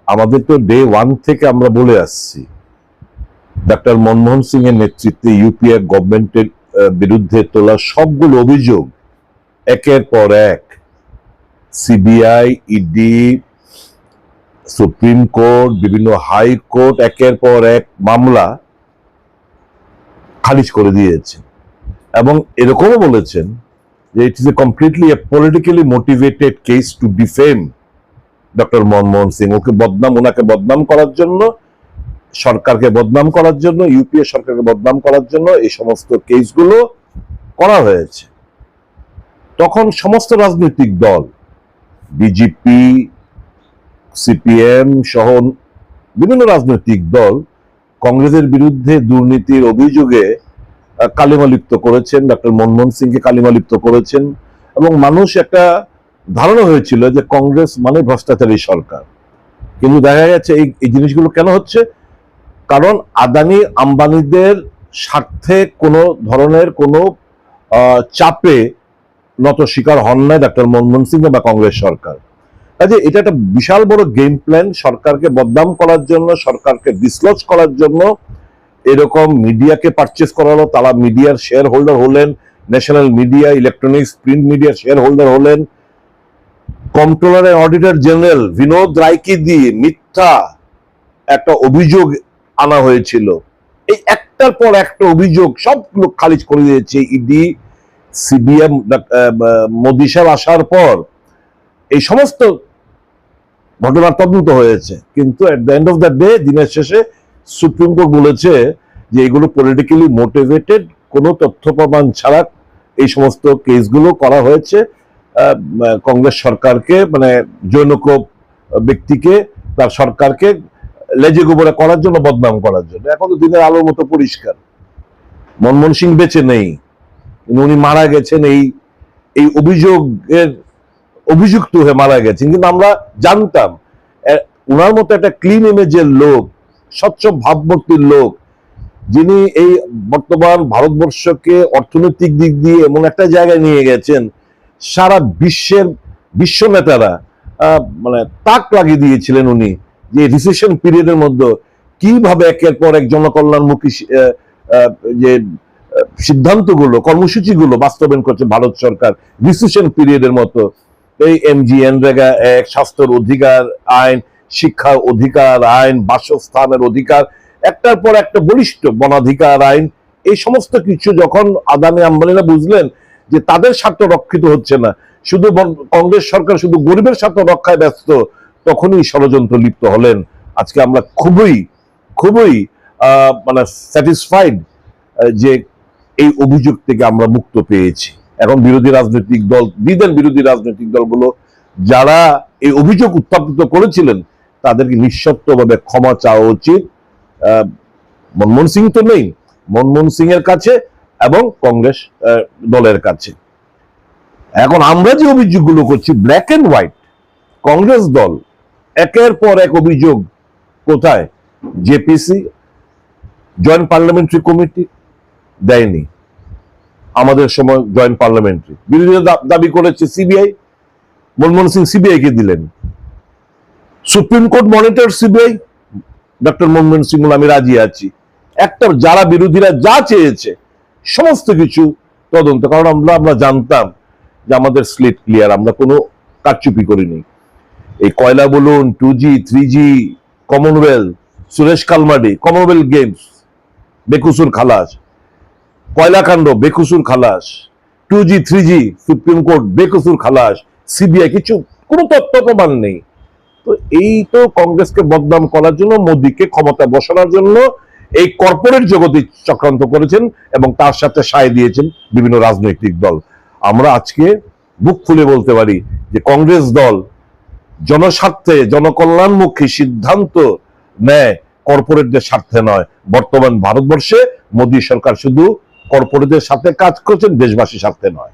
আমাদের তো day one থেকে আমরা বলে আসছি ডক্টর মনমোহন সিং এর নেতৃত্বে ইউপিএ গভর্নমেন্টের বিরুদ্ধে তোলা সবগুলো অভিযোগ একের পর এক সিবিআই, ইডি, সুপ্রিম কোর্ট, বিভিন্ন হাইকোর্ট একের পর এক মামলা খারিজ করে দিয়েছে এবং এরকমও বলেছেন যে it is a completely a politically motivated case to defame doctor Manmohan Singh. ওনাকে বদনাম করার জন্য, সরকারকে বদনাম করার জন্য, ইউপিএ সরকারকে বদনাম করার জন্য এই সমস্ত কেসগুলো করা হয়েছে। তখন সমস্ত রাজনৈতিক দল, বিজেপি, সিপিএম সহ বিভিন্ন রাজনৈতিক দল কংগ্রেসের বিরুদ্ধে দুর্নীতির অভিযোগে কালিমালিপ্ত করেছেন, ডক্টর মনমোহন সিংকে কালিমালিপ্ত করেছেন এবং মানুষ একটা ধারণা হয়েছিল যে কংগ্রেস মানে ভ্রষ্টাচারী সরকার। কিন্তু দেখা যাচ্ছে এই জিনিসগুলো কেন হচ্ছে? কারণ আদানি আম্বানিদের স্বার্থে কোনো ধরনের কোনো চাপে নত শিকার হন নাই ডক্টর মনমোহন সিং বা কংগ্রেস সরকার। কাজে এটা একটা বিশাল বড় গেম প্ল্যান, সরকারকে বদনাম করার জন্য, সরকারকে ডিসলজ করার জন্য এরকম মিডিয়াকে পারচেস করা হলো। তারা মিডিয়ার শেয়ার হোল্ডার হলেন, ন্যাশনাল মিডিয়া, ইলেকট্রনিক্স, প্রিন্ট মিডিয়ার শেয়ার হোল্ডার হলেন। Controller and auditor general Binod রায়কে দিয়ে মিথ্যা একটা অভিযোগ আনা হয়েছিল। এই একটার পর একটা অভিযোগ সবগুলো খারিজ করে দিয়েছে ইডি, সিবিএম। মোদি সাহেব আসার পর এই সমস্ত ঘটনার তদন্ত হয়েছে, কিন্তু at the end of the day, দিনের শেষে সুপ্রিম কোর্ট বলেছে যে এগুলো পলিটিক্যালি মোটিভেটেড, কোনো তথ্য প্রমাণ ছাড়া এই সমস্ত কেসগুলো করা হয়েছে কংগ্রেস সরকারকে, মানে জনৈক ব্যক্তিকে, তার সরকারকে লেজে গোবরে করার জন্য, বদনাম করার জন্য। এখন তো দিনের আলোর মতো পরিষ্কার মনমোহন সিং বেঁচে নেই, উনি মারা গেছেন এই অভিযোগের অভিযুক্ত হয়ে মারা গেছেন। কিন্তু আমরা জানতাম উনার মতো একটা ক্লিন ইমেজের লোক, স্বচ্ছ ভাবমূর্তির লোক, যিনি এই বর্তমান ভারতবর্ষকে অর্থনৈতিক দিক দিয়ে এমন একটা জায়গায় নিয়ে গেছেন, সারা বিশ্ব নেতারা মানে তাক লাগিয়ে দিয়েছিলেন উনি, যে রিসেশন পিরিয়ডের মধ্যে কিভাবে একের পর এক জনকল্যাণমুখী যে সিদ্ধান্তগুলো, কর্মসূচিগুলো বাস্তবায়ন করছে ভারত সরকার রিসেশন পিরিয়ডের মতো। এই এমজি, এনরেগা এক, স্বাস্থ্যের অধিকার আইন, শিক্ষার অধিকার আইন, বাসস্থানের অধিকার, একটার পর একটা বলিষ্ঠ বনাধিকার আইন, এই সমস্ত কিছু যখন আদানি আম্বানিরা বুঝলেন যে তাদের স্বার্থ রক্ষিত হচ্ছে না, শুধু কংগ্রেস সরকার শুধু গরিবের স্বার্থ রক্ষায় ব্যস্ত, তখনই ষড়যন্ত্র লিপ্ত হলেন। আজকে আমরা খুবই মানে স্যাটিসফাইড যে এই অভিযোগ থেকে আমরা মুক্ত পেয়েছি। এখন বিরোধী রাজনৈতিক দল, বিরোধী রাজনৈতিক দলগুলো যারা এই অভিযোগ উত্থাপিত করেছিলেন, তাদেরকে নিঃশর্তভাবে ক্ষমা চাওয়া উচিত। মনমোহন সিং তো নেই, মনমোহন সিং এর কাছে এবং কংগ্রেস দলের কাছে। এখন আমরা যে অভিযোগগুলো করছি ব্ল্যাক এন্ড হোয়াইট, কংগ্রেস দল একের পর এক অভিযোগ কোথায়? জেপিসি, জয়েন্ট পার্লামেন্টারি কমিটি দেয়নি, আমাদের সময় জয়েন্ট পার্লামেন্টারি, বিরোধীরা দাবি করেছে সিবিআই, মনমোহন সিং সিবিআই কে দিলেন। Supreme court monitor CBI, doctor Manmohan Singh আমি রাজি আছি। একটা যারা বিরোধীরা যা চেয়েছে সমস্ত কিছু তদন্ত, কারণ আমরা জানতাম যে আমাদের স্লেট ক্লিয়ার, আমরা কোনো কারচুপি করিনি। এই কয়লা বলুন, 2G, 3G, Commonwealth, Suresh Kalmadi, Commonwealth Games বেকুসুর খালাস, কয়লাকাণ্ড বেকুসুর খালাস, 2G, 3G, সুপ্রিম কোর্ট বেকুসুর খালাস, সিবিআই কিছু কোনো তথ্য প্রমাণ নেই। তো এই তো কংগ্রেসকে বদনাম করার জন্য, মোদীকে ক্ষমতা বসানোর জন্য এই কর্পোরেট জগতে চক্রান্ত করেছেন এবং তার সাথে সায় দিয়েছেন বিভিন্ন রাজনৈতিক দল। আমরা আজকে বুক খুলে বলতে পারি যে কংগ্রেস দল জনস্বার্থে, জনকল্যাণমুখী সিদ্ধান্ত নেয়, কর্পোরেটদের স্বার্থে নয়। বর্তমান ভারতবর্ষে মোদী সরকার শুধু কর্পোরেটদের সাথে কাজ করছেন, দেশবাসীর স্বার্থে নয়।